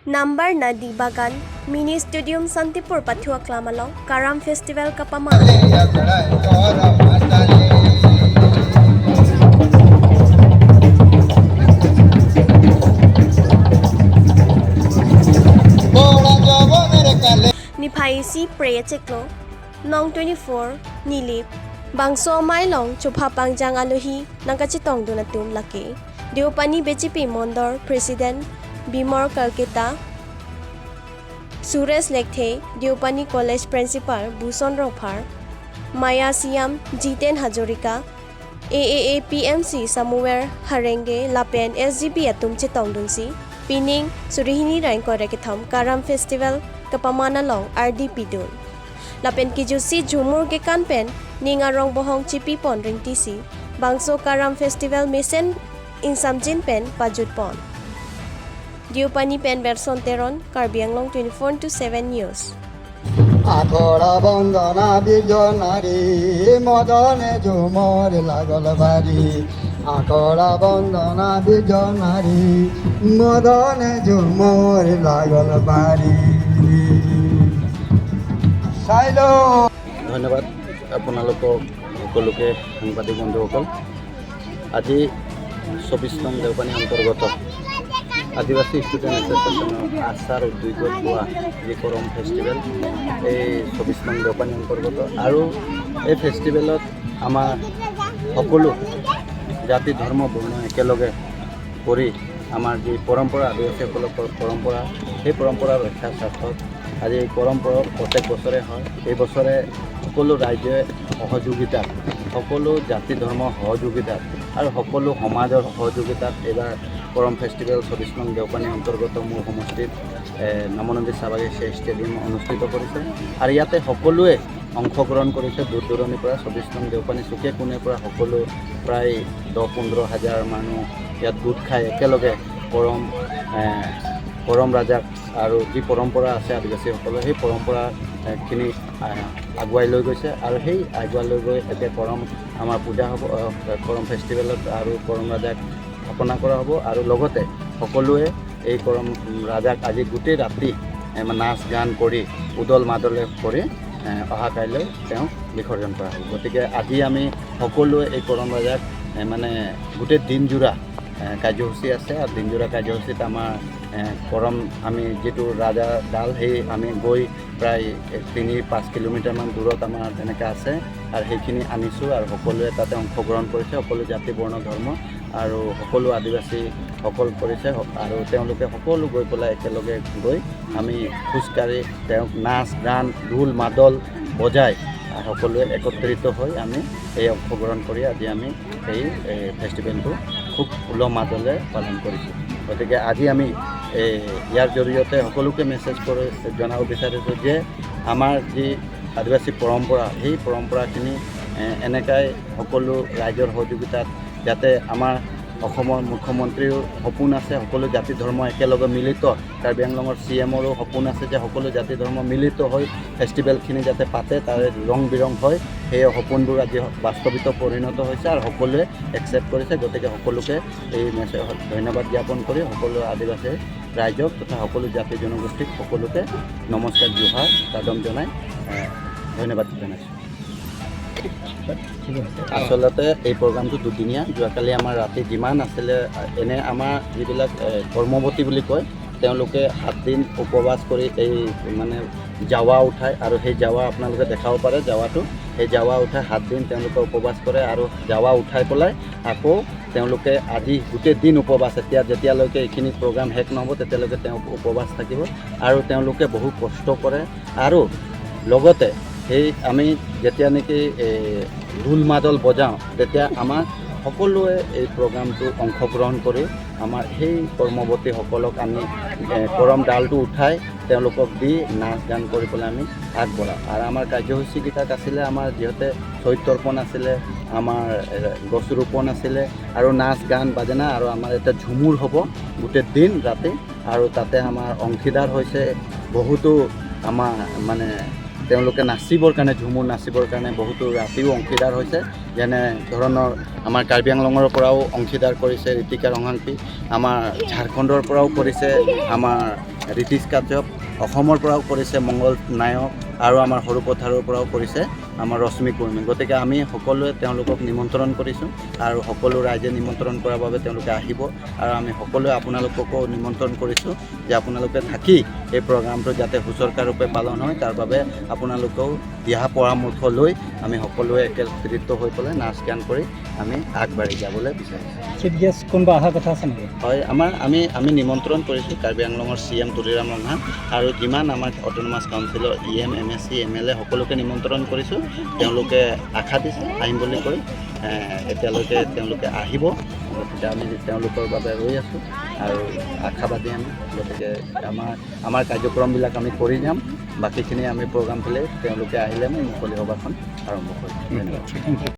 Number Nadi Bagan, Mini Stadium Santipur Pathua Klamalong, Karam Festival Kapama. Nipai si Pray Cheklo, Nong 24, Nilip, Bangso Mailong, Chupa Pangjang Alohi, Nangkachitong Donatum Laki, Diopani BJP Mondor, President, Bimor Kalketa, Suresh Lekthe, Diopani College Principal, Buson Ropar, Maya Siam, Jiten Hajorika, AAA PMC Samuel Harenge, Lapen SGB Atum Chitong Dunsi, Pining, Surihini Rainko Rekitham, Karam Festival, Kapamana Long, RDP Dun. Lapen Kijusi Jumur Gekan Pen, Ningarong Bohong Chipi Pon Ring TC, Bangso Karam Festival Mesen, Insamjin Pen, Pajut Pon. Diopani Pen Berson Teron, Karbianglong 24/7 News. Akora bondana bijonari, modane jumor lagol bari. Akora bondana bijonari, modane jumor lagol bari. Sailo. ধন্যবাদ আপোনালোকক সকলোকে সাংবাদিক বন্ধুসকল। আজি 24 নং দেওপানী অন্তৰ্গত আদিবাসী student এছ'চিয়েশ্যনৰ আচাৰ উদ্যোগত হোৱা যি কৰম ফেষ্টিভেল, এই 24 নং দেওপানী অন্তৰ্গত। আৰু এই ফেষ্টিভেলত আমাৰ সকলো জাতি ধৰ্ম বৰ্ণ একেলগে কৰি আমাৰ যি পৰম্পৰা, আদিবাসীসকলৰ পৰম্পৰা, সেই পৰম্পৰা ৰক্ষাৰ স্বাৰ্থত আজি এই কৰম পৰৱ প্ৰত্যেক বছৰে হয়। এই বছৰে সকলো ৰাইজে সহযোগিতাত, সকলো জাতি ধৰ্মৰ সহযোগিতাত আৰু সকলো সমাজৰ সহযোগিতাত এইবাৰ কৰম ফেষ্টিভেল 24 নং দেওপানী অন্তৰ্গত মোৰ সমষ্টিত নামনদী চাহবাগিচা ষ্টেডিয়াম অনুষ্ঠিত কৰিছে। আৰু ইয়াতে সকলোৱে অংশগ্ৰহণ কৰিছে দূৰ দূৰণিৰ পৰা। 24 নং দেওপানী চুকে কোণেৰ পৰা সকলো প্ৰায় 10-15 হাজাৰ মানুহ ইয়াত গোট খাই একেলগে কৰম ৰাজাক আৰু যি পৰম্পৰা আছে আদিবাসীসকলৰ, সেই পৰম্পৰাখিনি আগুৱাই লৈ গৈছে। আৰু সেই আগুৱাই লৈ গৈ এতিয়া কৰম আমাৰ পূজা হ'ব, কৰম ফেষ্টিভেলত আৰু কৰম ৰাজাক স্থাপনা কৰা হ'ব। আৰু লগতে সকলোৱে এই কৰম ৰাজাক আজি গোটেই ৰাতি নাচ গান কৰি উদল মাদলে কৰি অহা কাইলৈ তেওঁক বিসৰ্জন কৰা হ'ব। গতিকে আজি আমি সকলোৱে এই কৰম ৰাজাক মানে গোটেই দিনজোৰা কাৰ্যসূচী আছে। আৰু দিনজোৰা কাৰ্যসূচীত আমাৰ কৰম আমি যিটো ৰাজা ডাল, সেই আমি গৈ প্ৰায় 3-5 কিলোমিটাৰমান দূৰত আমাৰ তেনেকৈ আছে, আৰু সেইখিনি আনিছোঁ। আৰু সকলোৱে তাতে অংশগ্ৰহণ কৰিছে, সকলো জাতি বৰ্ণ ধৰ্ম আৰু সকলো আদিবাসীসকল কৰিছে। আৰু তেওঁলোকে সকলো গৈ পেলাই একেলগে গৈ আমি খোজকাঢ়ি তেওঁক নাচ গান ঢোল মাদল বজাই সকলোৱে একত্ৰিত হৈ আমি এই অংশগ্ৰহণ কৰি আজি আমি এই ফেষ্টিভেলটো খুব উলহ মাদলে পালন কৰিছোঁ। গতিকে আজি আমি ইয়াৰ জৰিয়তে সকলোকে মেছেজ কৰি জনাব বিচাৰিছোঁ যে আমাৰ যি আদিবাসী পৰম্পৰা, সেই পৰম্পৰাখিনি এনেকাই সকলো ৰাইজৰ সহযোগিতাত, যাতে আমাৰ অসমৰ মুখ্যমন্ত্ৰীৰো সপোন আছে সকলো জাতি ধৰ্ম একেলগে মিলিত, কাৰ্বি আংলঙৰ CMৰো সপোন আছে যে সকলো জাতি ধৰ্ম মিলিত হৈ ফেষ্টিভেলখিনি যাতে পাতে, তাৰে ৰং বিৰং হয়। সেই সপোনবোৰ আজি বাস্তৱিত পৰিণত হৈছে আৰু সকলোৱে একচেপ্ট কৰিছে। গতিকে সকলোকে এই মেছেজ ধন্যবাদ জ্ঞাপন কৰি সকলো আদিবাসী ৰাইজক তথা সকলো জাতি জনগোষ্ঠীক সকলোকে নমস্কাৰ জোহাৰ সাদম জনাই ধন্যবাদ জনাইছোঁ। আচলতে এই প্ৰগ্ৰামটো দুদিনীয়া। যোৱাকালি আমাৰ ৰাতি যিমান আছিলে, এনে আমাৰ যিবিলাক কৰ্মৱতী বুলি কয়, তেওঁলোকে 7 দিন উপবাস কৰি এই মানে জাৱা উঠায়। আৰু সেই জাৱা আপোনালোকে দেখাব পাৰে, জাৱাটো সেই জাৱা উঠাই 7 দিন তেওঁলোকে উপবাস কৰে। আৰু জাৱা উঠাই পেলাই আকৌ তেওঁলোকে আজি গোটেই দিন উপবাস, যেতিয়ালৈকে এইখিনি প্ৰগ্ৰাম শেষ নহ'ব তেতিয়ালৈকে তেওঁ উপবাস থাকিব। আৰু তেওঁলোকে বহু কষ্ট কৰে। আৰু লগতে সেই আমি যেতিয়া নেকি ঢোল মাদল বজাওঁ, তেতিয়া আমাৰ সকলোৱে এই প্ৰগ্ৰামটো অংশগ্ৰহণ কৰি আমাৰ সেই কৰ্মৱতীসকলক আমি কৰম ডালটো উঠাই তেওঁলোকক দি নাচ গান কৰি পেলাই আমি আগবঢ়াওঁ। আৰু আমাৰ কাৰ্যসূচীকেইটাত আছিলে, আমাৰ যিহেতু চৈতৰ্পণ আছিলে, আমাৰ গছ ৰোপণ আছিলে, আৰু নাচ গান বাজনা, আৰু আমাৰ এটা ঝুমুৰ হ'ব গোটেই দিন ৰাতি। আৰু তাতে আমাৰ অংশীদাৰ হৈছে বহুতো, আমাৰ মানে তেওঁলোকে নাচিবৰ কাৰণে, ঝুমুৰ নাচিবৰ কাৰণে বহুতো ৰাতিও অংশীদাৰ হৈছে। যেনে ধৰণৰ আমাৰ কাৰ্বি আংলঙৰ পৰাও অংশীদাৰ কৰিছে ঋতিকা ৰঙাংপী, আমাৰ ঝাৰখণ্ডৰ পৰাও কৰিছে আমাৰ ৰীতিশ কাশ্যপ, অসমৰ পৰাও কৰিছে মংগল নায়ক, আৰু আমাৰ সৰুপথাৰৰ পৰাও কৰিছে আমাৰ ৰশ্মি কুৰ্মী। গতিকে আমি সকলোৱে তেওঁলোকক নিমন্ত্ৰণ কৰিছোঁ আৰু সকলো ৰাইজে নিমন্ত্ৰণ কৰাৰ বাবে তেওঁলোকে আহিব। আৰু আমি সকলোৱে আপোনালোককো নিমন্ত্ৰণ কৰিছোঁ যে আপোনালোকে থাকি এই প্ৰগ্ৰামটো যাতে সুচাৰুৰূপে পালন হয় তাৰ বাবে আপোনালোকেও দিহা পৰামৰ্শ লৈ আমি সকলোৱে একত্ৰিত হৈ পেলাই নাচ গান কৰি আমি আগবাঢ়ি যাবলৈ বিচাৰিছোঁ। চিফ গেষ্ট কোনোবা অহাৰ কথা আছে নেকি? হয়, আমি নিমন্ত্ৰণ কৰিছোঁ কাৰ্বি আংলঙৰ CM তুলিৰাম ৰঙা আৰু যিমান আমাৰ অট'নমাছ কাউন্সিলৰ EM MSC MLA সকলোকে নিমন্ত্ৰণ কৰিছোঁ। তেওঁলোকে আশা দিছে আহিম বুলি কৈ, এতিয়ালৈকে তেওঁলোকে আহিব। গতিকে আমি তেওঁলোকৰ বাবে ৰৈ আছোঁ আৰু আশাবাদী আমি। গতিকে আমাৰ কাৰ্যক্ৰমবিলাক আমি কৰি যাম, বাকীখিনি আমি প্ৰগ্ৰামফালে তেওঁলোকে আহিলে আমি মুকলি সভাখন আৰম্ভ কৰিম। ধন্যবাদ।